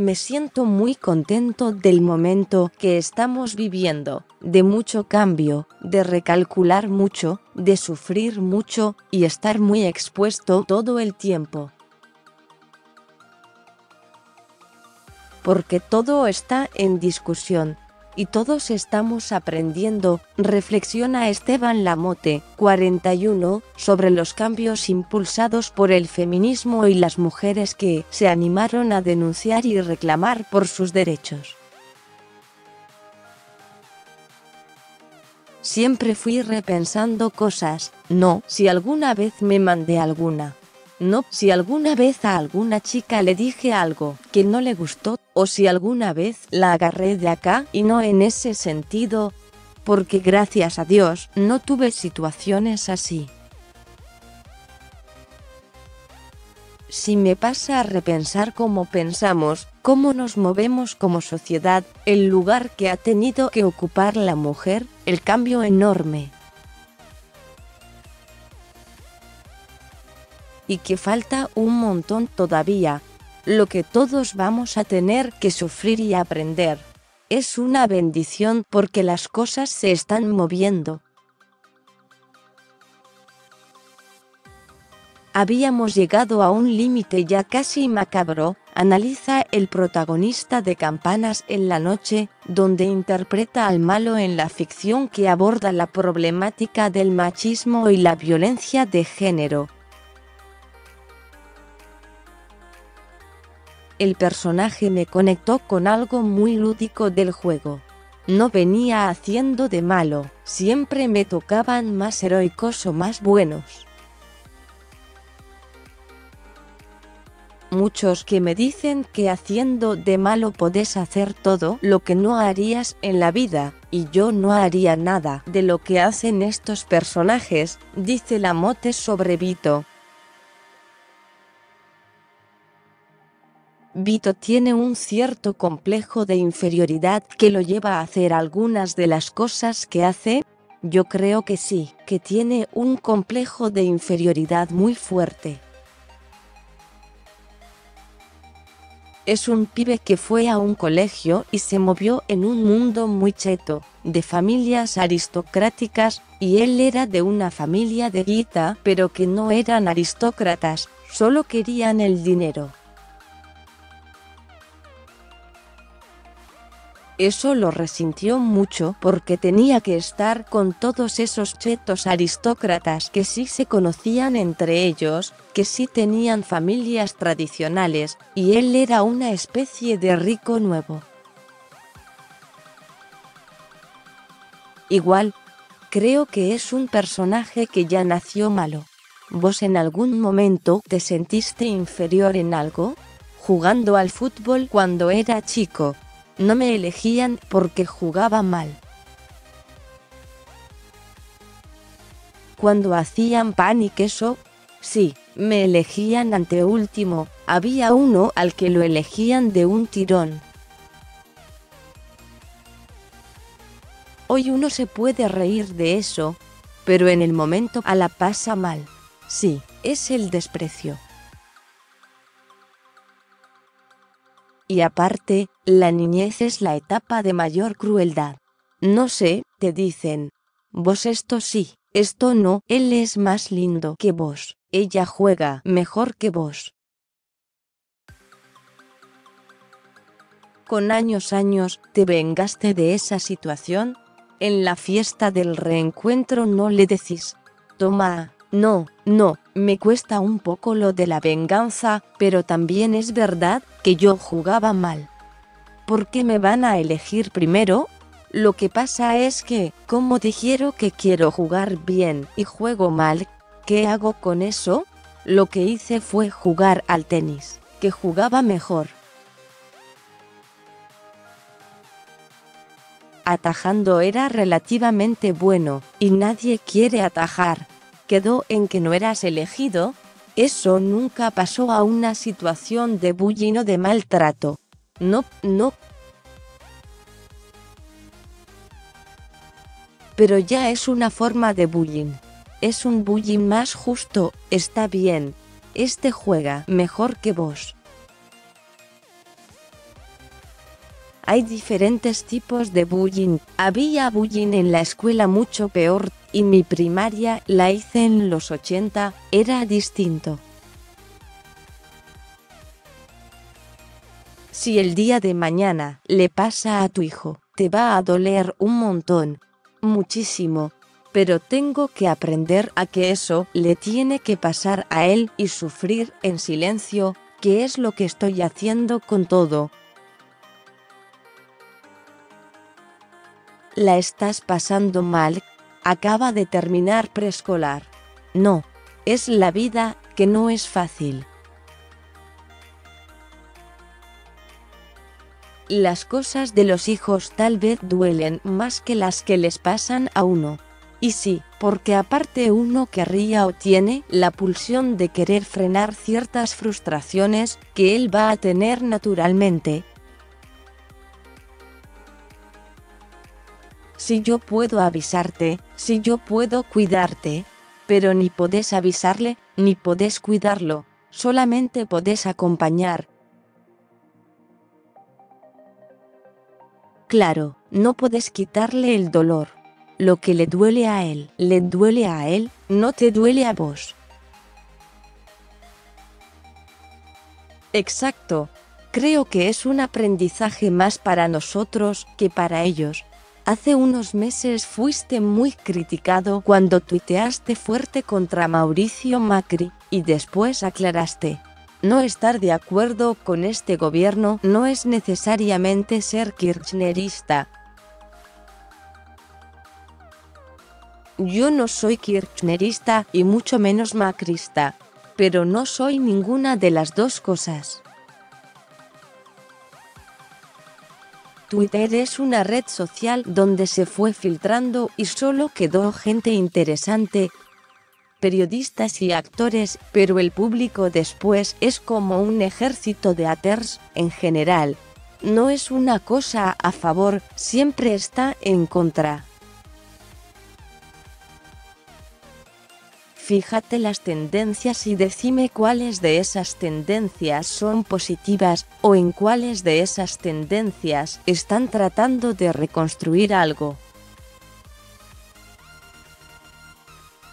me siento muy contento del momento que estamos viviendo, de mucho cambio, de recalcular mucho, de sufrir mucho, y estar muy expuesto todo el tiempo. Porque todo está en discusión. Y todos estamos aprendiendo, reflexiona Esteban Lamote, 41, sobre los cambios impulsados por el feminismo y las mujeres que se animaron a denunciar y reclamar por sus derechos. Siempre fui repensando cosas, no si alguna vez me mandé alguna. No si alguna vez a alguna chica le dije algo que no le gustó, o si alguna vez la agarré de acá y no en ese sentido, porque gracias a Dios no tuve situaciones así. Si me pasa a repensar cómo pensamos, cómo nos movemos como sociedad, el lugar que ha tenido que ocupar la mujer, el cambio enorme. Y que falta un montón todavía, lo que todos vamos a tener que sufrir y aprender. Es una bendición porque las cosas se están moviendo. Habíamos llegado a un límite ya casi macabro, analiza el protagonista de Campanas en la noche, donde interpreta al malo en la ficción que aborda la problemática del machismo y la violencia de género. El personaje me conectó con algo muy lúdico del juego. No venía haciendo de malo, siempre me tocaban más heroicos o más buenos. Muchos que me dicen que haciendo de malo podés hacer todo lo que no harías en la vida, y yo no haría nada de lo que hacen estos personajes, dice Lamote sobre Vito. Vito tiene un cierto complejo de inferioridad que lo lleva a hacer algunas de las cosas que hace. Yo creo que sí, que tiene un complejo de inferioridad muy fuerte. Es un pibe que fue a un colegio y se movió en un mundo muy cheto, de familias aristocráticas, y él era de una familia de guita, pero que no eran aristócratas, solo querían el dinero. Eso lo resintió mucho porque tenía que estar con todos esos chetos aristócratas que sí se conocían entre ellos, que sí tenían familias tradicionales, y él era una especie de rico nuevo. Igual, creo que es un personaje que ya nació malo. ¿Vos en algún momento te sentiste inferior en algo? Jugando al fútbol cuando era chico. No me elegían porque jugaba mal. Cuando hacían pan y queso, sí, me elegían anteúltimo, había uno al que lo elegían de un tirón. Hoy uno se puede reír de eso, pero en el momento la pasa mal. Sí, es el desprecio. Y aparte, la niñez es la etapa de mayor crueldad. No sé, te dicen, vos esto sí, esto no, él es más lindo que vos, ella juega mejor que vos. Con años te vengaste de esa situación. En la fiesta del reencuentro no le decís, toma. No, me cuesta un poco lo de la venganza, pero también es verdad que yo jugaba mal. ¿Por qué me van a elegir primero? Lo que pasa es que, como dijeron que quiero jugar bien y juego mal, ¿qué hago con eso? Lo que hice fue jugar al tenis, que jugaba mejor. Atajando era relativamente bueno, y nadie quiere atajar. Quedó en que no eras elegido. Eso nunca pasó a una situación de bullying o de maltrato. No. Pero ya es una forma de bullying. Es un bullying más justo, está bien. Este juega mejor que vos. Hay diferentes tipos de bullying. Había bullying en la escuela mucho peor, y mi primaria la hice en los 80, era distinto. Si el día de mañana le pasa a tu hijo, te va a doler un montón, muchísimo, pero tengo que aprender a que eso le tiene que pasar a él y sufrir en silencio, que es lo que estoy haciendo con todo. La estás pasando mal, acaba de terminar preescolar. No, es la vida, que no es fácil. Las cosas de los hijos tal vez duelen más que las que les pasan a uno. Y sí, porque aparte uno querría o tiene la pulsión de querer frenar ciertas frustraciones que él va a tener naturalmente. Si yo puedo avisarte, si yo puedo cuidarte, pero ni podés avisarle, ni podés cuidarlo, solamente podés acompañar. Claro, no podés quitarle el dolor. Lo que le duele a él, no te duele a vos. Exacto. Creo que es un aprendizaje más para nosotros que para ellos. Hace unos meses fuiste muy criticado cuando tuiteaste fuerte contra Mauricio Macri, y después aclaraste. No estar de acuerdo con este gobierno no es necesariamente ser kirchnerista. Yo no soy kirchnerista y mucho menos macrista, pero no soy ninguna de las dos cosas. Twitter es una red social donde se fue filtrando y solo quedó gente interesante, periodistas y actores, pero el público después es como un ejército de haters, en general. No es una cosa a favor, siempre está en contra. Fíjate las tendencias y decime cuáles de esas tendencias son positivas, o en cuáles de esas tendencias están tratando de reconstruir algo.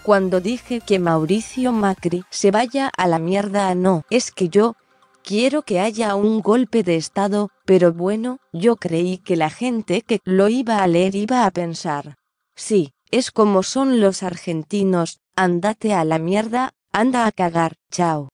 Cuando dije que Mauricio Macri se vaya a la mierda, no, es que yo quiero que haya un golpe de estado, pero bueno, yo creí que la gente que lo iba a leer iba a pensar. Sí, es como son los argentinos, ándate a la mierda, anda a cagar, chao.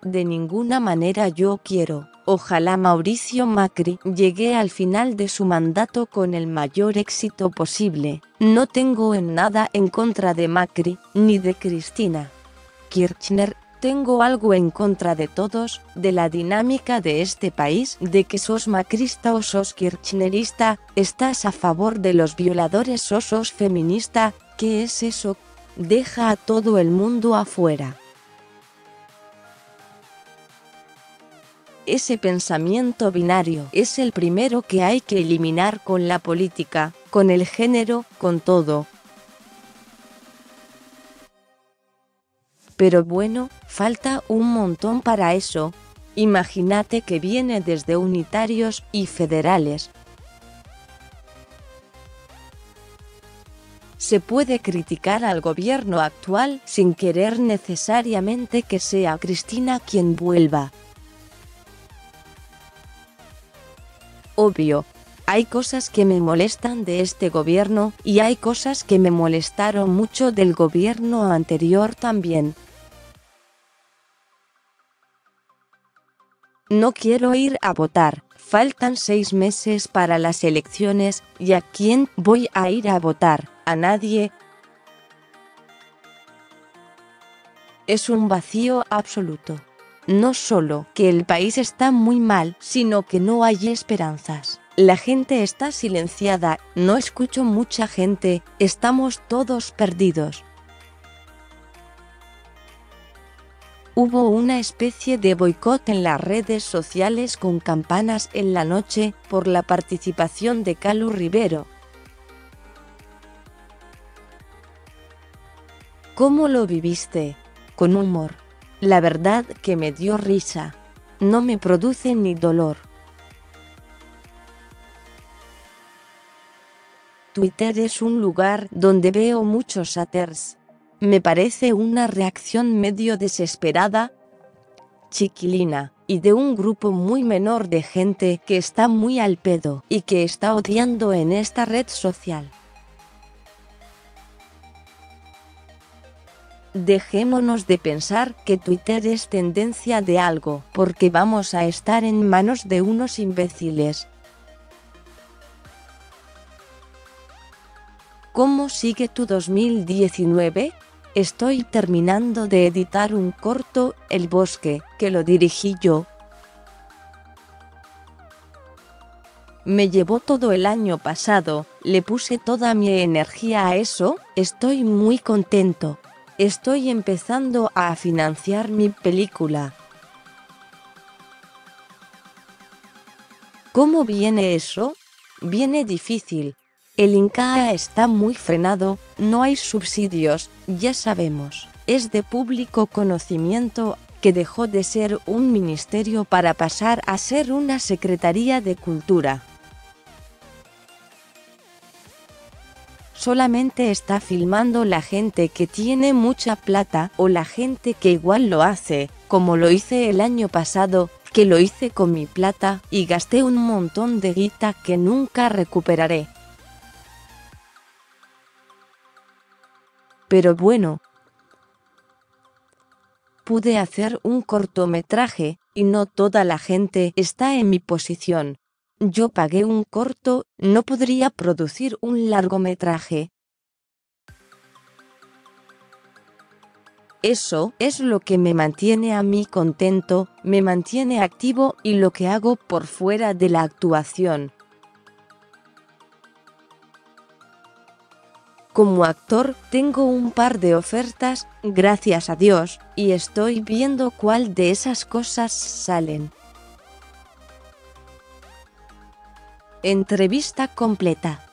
De ninguna manera yo quiero. Ojalá Mauricio Macri llegue al final de su mandato con el mayor éxito posible. No tengo en nada en contra de Macri, ni de Cristina Kirchner. Tengo algo en contra de todos, de la dinámica de este país, de que sos macrista o sos kirchnerista, estás a favor de los violadores o sos feminista. ¿Qué es eso? Deja a todo el mundo afuera. Ese pensamiento binario es el primero que hay que eliminar con la política, con el género, con todo. Pero bueno, falta un montón para eso. Imagínate que viene desde unitarios y federales. Se puede criticar al gobierno actual sin querer necesariamente que sea Cristina quien vuelva. Obvio, hay cosas que me molestan de este gobierno y hay cosas que me molestaron mucho del gobierno anterior también. No quiero ir a votar, faltan 6 meses para las elecciones, ¿y a quién voy a ir a votar? ¿A nadie? Es un vacío absoluto. No solo que el país está muy mal, sino que no hay esperanzas. La gente está silenciada, no escucho mucha gente, estamos todos perdidos. Hubo una especie de boicot en las redes sociales con campanas en la noche, por la participación de Calu Rivero. ¿Cómo lo viviste? Con humor. La verdad que me dio risa. no me produce ni dolor. Twitter es un lugar donde veo muchos haters. Me parece una reacción medio desesperada, chiquilina, y de un grupo muy menor de gente que está muy al pedo y que está odiando en esta red social. Dejémonos de pensar que Twitter es tendencia de algo, porque vamos a estar en manos de unos imbéciles. ¿Cómo sigue tu 2019? Estoy terminando de editar un corto, El Bosque, que lo dirigí yo. Me llevó todo el año pasado, le puse toda mi energía a eso, estoy muy contento. Estoy empezando a financiar mi película. ¿Cómo viene eso? Viene difícil. El INCAA está muy frenado, no hay subsidios, ya sabemos. Es de público conocimiento que dejó de ser un ministerio para pasar a ser una Secretaría de Cultura. Solamente está filmando la gente que tiene mucha plata o la gente que igual lo hace, como lo hice el año pasado, que lo hice con mi plata y gasté un montón de guita que nunca recuperaré. Pero bueno, pude hacer un cortometraje, y no toda la gente está en mi posición. Yo pagué un corto, no podría producir un largometraje. Eso es lo que me mantiene a mí contento, me mantiene activo y lo que hago por fuera de la actuación. Como actor, tengo un par de ofertas, gracias a Dios, y estoy viendo cuál de esas cosas salen. Entrevista completa.